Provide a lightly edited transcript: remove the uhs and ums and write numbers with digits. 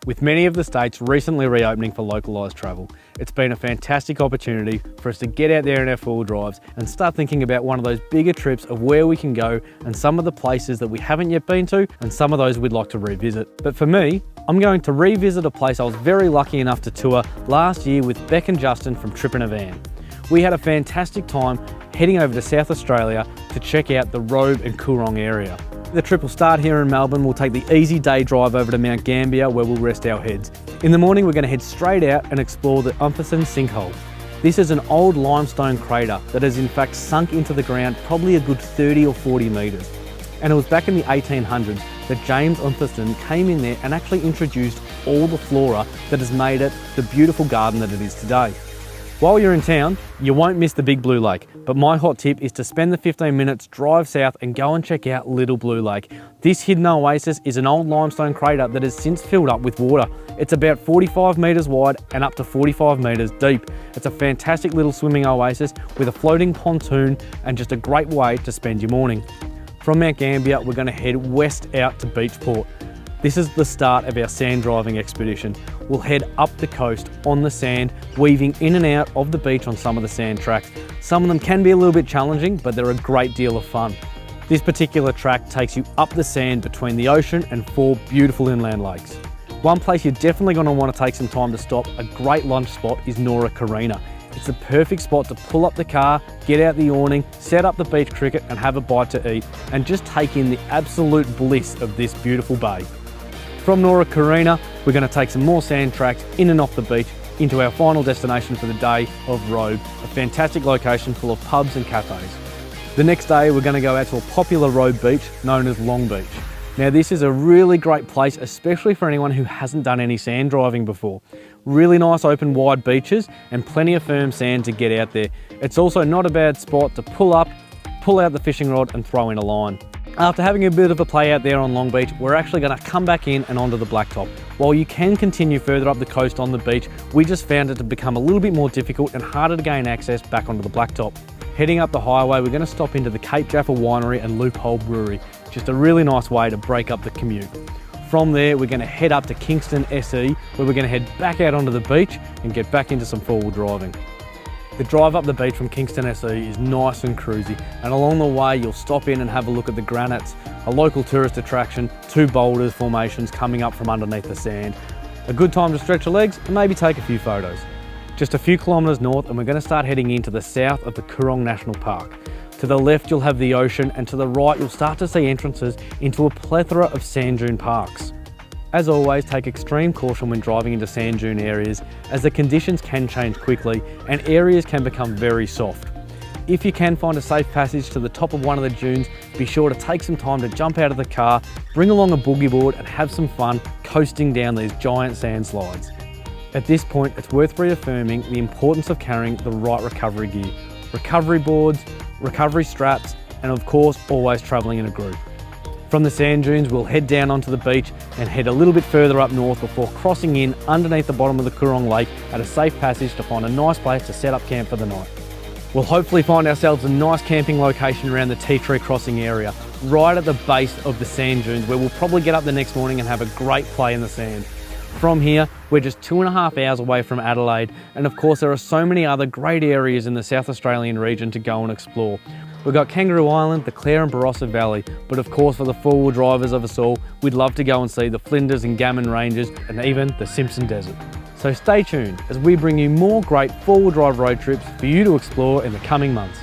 With many of the states recently reopening for localised travel, it's been a fantastic opportunity for us to get out there in our four-wheel drives and start thinking about one of those bigger trips of where we can go and some of the places that we haven't yet been to and some of those we'd like to revisit. But for me, I'm going to revisit a place I was very lucky enough to tour last year with Beck and Justin from Trip in a Van. We had a fantastic time heading over to South Australia to check out the Robe and Coorong area. The trip will start here in Melbourne. We'll take the easy day drive over to Mount Gambier where we'll rest our heads. In the morning, we're going to head straight out and explore the Umpherson Sinkhole. This is an old limestone crater that has in fact sunk into the ground probably a good 30 or 40 metres. And it was back in the 1800s that James Umpherson came in there and actually introduced all the flora that has made it the beautiful garden that it is today. While you're in town, you won't miss the Big Blue Lake, but my hot tip is to spend the 15 minutes, drive south and go and check out Little Blue Lake. This hidden oasis is an old limestone crater that has since filled up with water. It's about 45 metres wide and up to 45 metres deep. It's a fantastic little swimming oasis with a floating pontoon and just a great way to spend your morning. From Mount Gambier, we're going to head west out to Beachport. This is the start of our sand driving expedition. We'll head up the coast on the sand, weaving in and out of the beach on some of the sand tracks. Some of them can be a little bit challenging, but they're a great deal of fun. This particular track takes you up the sand between the ocean and four beautiful inland lakes. One place you're definitely going to want to take some time to stop, a great lunch spot, is Nora Karina. It's the perfect spot to pull up the car, get out the awning, set up the beach cricket and have a bite to eat and just take in the absolute bliss of this beautiful bay. From Nora Karina, we're going to take some more sand tracks in and off the beach into our final destination for the day of Robe, a fantastic location full of pubs and cafes. The next day, we're going to go out to a popular road beach known as Long Beach. Now this is a really great place, especially for anyone who hasn't done any sand driving before. Really nice open wide beaches and plenty of firm sand to get out there. It's also not a bad spot to pull up, pull out the fishing rod and throw in a line. After having a bit of a play out there on Long Beach, we're actually going to come back in and onto the Blacktop. While you can continue further up the coast on the beach, we just found it to become a little bit more difficult and harder to gain access back onto the Blacktop. Heading up the highway, we're going to stop into the Cape Jaffa Winery and Loophole Brewery. Just a really nice way to break up the commute. From there, we're going to head up to Kingston SE, where we're going to head back out onto the beach and get back into some four-wheel driving. The drive up the beach from Kingston SE is nice and cruisy, and along the way you'll stop in and have a look at the granites, a local tourist attraction, two boulders formations coming up from underneath the sand. A good time to stretch your legs and maybe take a few photos. Just a few kilometres north and we're going to start heading into the south of the Coorong National Park. To the left you'll have the ocean and to the right you'll start to see entrances into a plethora of sand dune parks. As always, take extreme caution when driving into sand dune areas as the conditions can change quickly and areas can become very soft. If you can find a safe passage to the top of one of the dunes, be sure to take some time to jump out of the car, bring along a boogie board and have some fun coasting down these giant sand slides. At this point, it's worth reaffirming the importance of carrying the right recovery gear, recovery boards, recovery straps, and of course, always travelling in a group. From the sand dunes, we'll head down onto the beach and head a little bit further up north before crossing in underneath the bottom of the Coorong Lake at a safe passage to find a nice place to set up camp for the night. We'll hopefully find ourselves a nice camping location around the Tea Tree Crossing area, right at the base of the sand dunes, where we'll probably get up the next morning and have a great play in the sand. From here, we're just 2.5 hours away from Adelaide, and of course there are so many other great areas in the South Australian region to go and explore. We've got Kangaroo Island, the Clare and Barossa Valley, but of course for the four-wheel drivers of us all, we'd love to go and see the Flinders and Gammon Ranges and even the Simpson Desert. So stay tuned as we bring you more great four-wheel drive road trips for you to explore in the coming months.